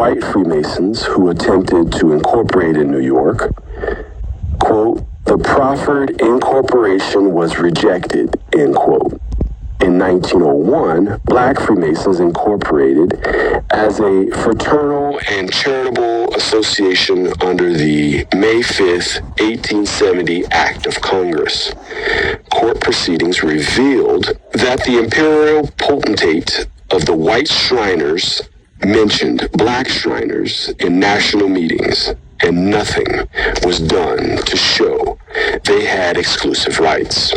white Freemasons who attempted to incorporate in New York. Quote, the proffered incorporation was rejected, end quote. In 1901, Black Freemasons incorporated as a fraternal and charitable association under the May 5th, 1870 Act of Congress. Court proceedings revealed that the imperial potentate of the white Shriners mentioned Black Shriners in national meetings, and nothing was done to show they had exclusive rights.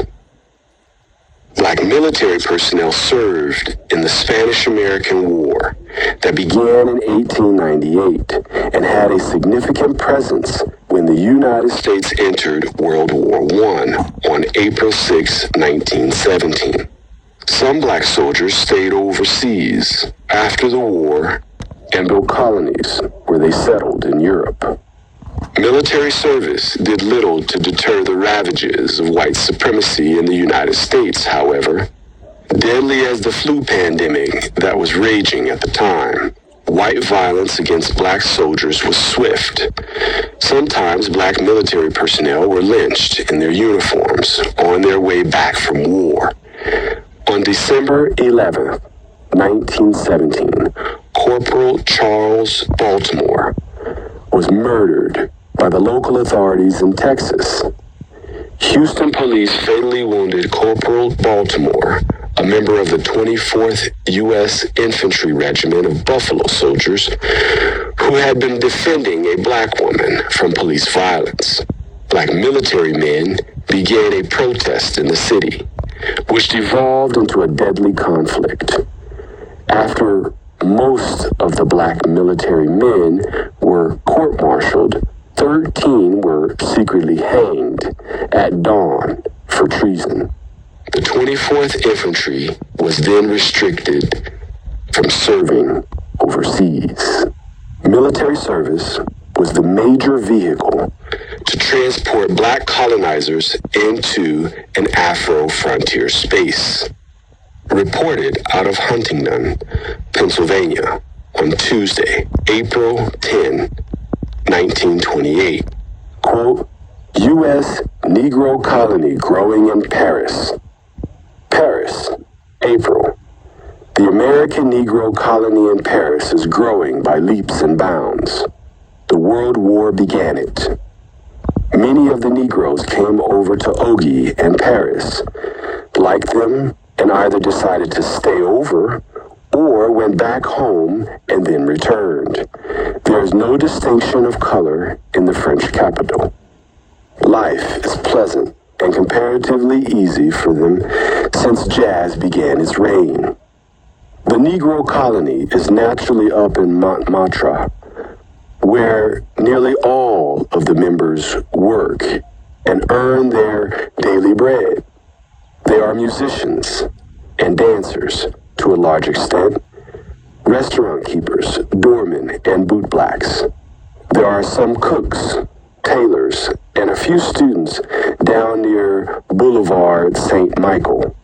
Black military personnel served in the Spanish-American War that began in 1898 and had a significant presence when the United States entered World War I on April 6, 1917. Some Black soldiers stayed overseas after the war and built colonies where they settled in Europe. Military service did little to deter the ravages of white supremacy in the United States, however. Deadly as the flu pandemic that was raging at the time, white violence against Black soldiers was swift. Sometimes Black military personnel were lynched in their uniforms on their way back from war. On December 11, 1917, Corporal Charles Baltimore was murdered by the local authorities in Texas. Houston police fatally wounded Corporal Baltimore, a member of the 24th U.S. Infantry Regiment of Buffalo Soldiers, who had been defending a Black woman from police violence. Black military men began a protest in the city, which devolved into a deadly conflict. After most of the Black military men were court-martialed, 13 were secretly hanged at dawn for treason. The 24th Infantry was then restricted from serving overseas. Military service was the major vehicle to transport Black colonizers into an Afro-Frontier space. Reported out of Huntingdon, Pennsylvania, on Tuesday, April 10, 1928. Quote, U.S. Negro colony growing in Paris. Paris, April. The American Negro colony in Paris is growing by leaps and bounds. The World War began it. Many of the Negroes came over to Ogie and Paris, liked them, and either decided to stay over or went back home and then returned. There is no distinction of color in the French capital. Life is pleasant and comparatively easy for them since jazz began its reign. The Negro colony is naturally up in Montmartre, where nearly all of the members work and earn their daily bread. They are musicians and dancers to a large extent, restaurant keepers, doormen, and bootblacks. There are some cooks, tailors, and a few students down near Boulevard St. Michael.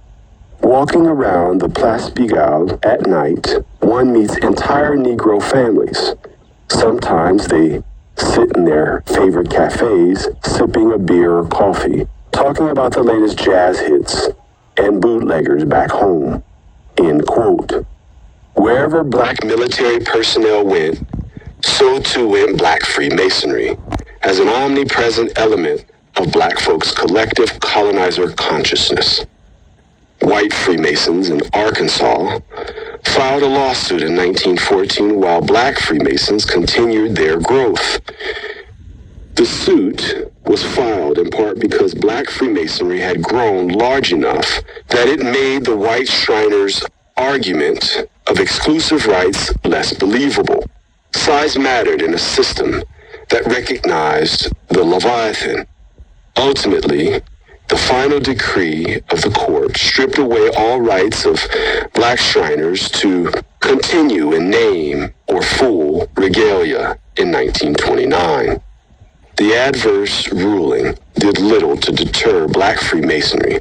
Walking around the Place Pigalle at night, one meets entire Negro families. Sometimes they sit in their favorite cafes, sipping a beer or coffee, talking about the latest jazz hits and bootleggers back home. End quote. Wherever Black military personnel went, so too went Black Freemasonry, as an omnipresent element of Black folks' collective colonizer consciousness. White Freemasons in Arkansas filed a lawsuit in 1914 while Black Freemasons continued their growth. The suit was filed in part because Black Freemasonry had grown large enough that it made the white Shriners' argument of exclusive rights less believable. Size mattered in a system that recognized the Leviathan. Ultimately, the final decree of the court stripped away all rights of Black Shriners to continue in name or full regalia in 1929. The adverse ruling did little to deter Black Freemasonry,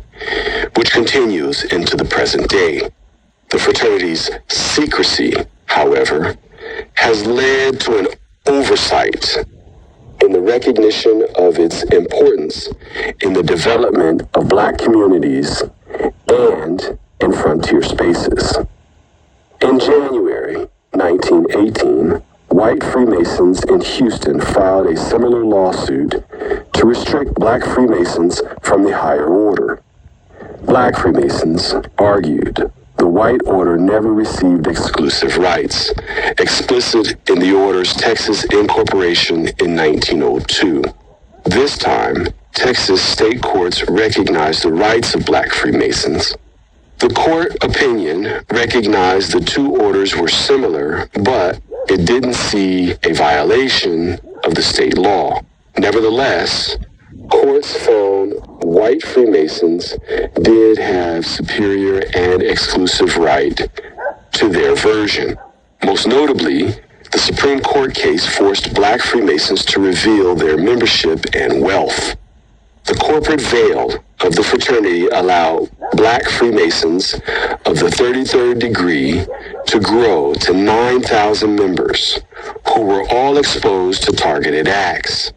which continues into the present day. The fraternity's secrecy, however, has led to an oversight in the recognition of its importance in the development of Black communities and in frontier spaces. In January 1918, white Freemasons in Houston filed a similar lawsuit to restrict Black Freemasons from the higher order. Black Freemasons argued the white order never received exclusive rights, explicit in the order's Texas incorporation in 1902. This time, Texas state courts recognized the rights of Black Freemasons. The court opinion recognized the two orders were similar, but it didn't see a violation of the state law. Nevertheless, courts found white Freemasons did have superior and exclusive right to their version. Most notably, the Supreme Court case forced Black Freemasons to reveal their membership and wealth. The corporate veil of the fraternity allowed Black Freemasons of the 33rd degree to grow to 9,000 members, who were all exposed to targeted acts.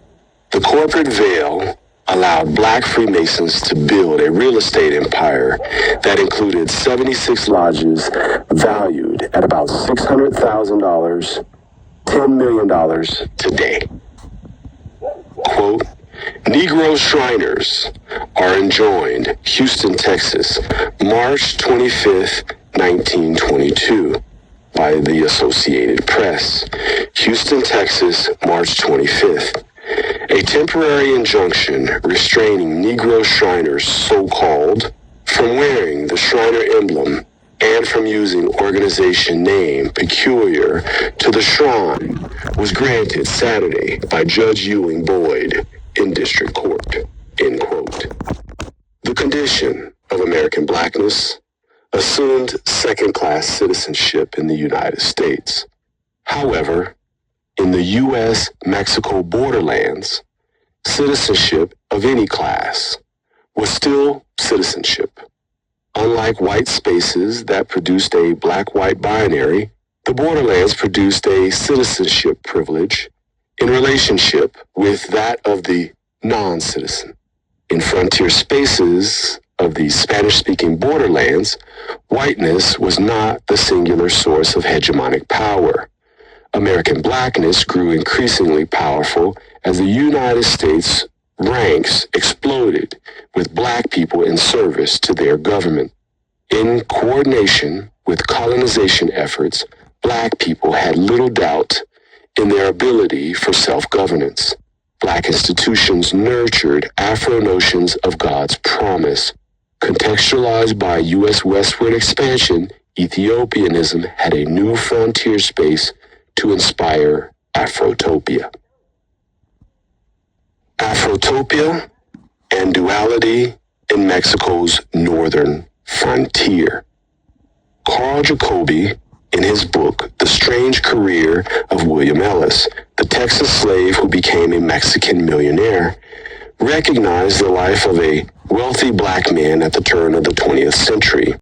The corporate veil allowed Black Freemasons to build a real estate empire that included 76 lodges valued at about $600,000, $10 million today. Quote, Negro Shriners are enjoined, Houston, Texas, March 25th, 1922, by the Associated Press. Houston, Texas, March 25th. A temporary injunction restraining Negro Shriners, so-called, from wearing the Shriner emblem and from using organization name peculiar to the shrine was granted Saturday by Judge Ewing Boyd in district court, end quote. The condition of American Blackness assumed second-class citizenship in the United States. However, in the U.S.-Mexico borderlands, citizenship of any class was still citizenship. Unlike white spaces that produced a black-white binary, the borderlands produced a citizenship privilege in relationship with that of the non-citizen. In frontier spaces of the Spanish-speaking borderlands, whiteness was not the singular source of hegemonic power. American Blackness grew increasingly powerful as the United States ranks exploded with Black people in service to their government. In coordination with colonization efforts, Black people had little doubt in their ability for self-governance. Black institutions nurtured Afro notions of God's promise. Contextualized by U.S. westward expansion, Ethiopianism had a new frontier space to inspire Afrotopia. Afrotopia and duality in Mexico's northern frontier. Carl Jacobi, in his book, The Strange Career of William Ellis, the Texas slave who became a Mexican millionaire, recognized the life of a wealthy Black man at the turn of the 20th century.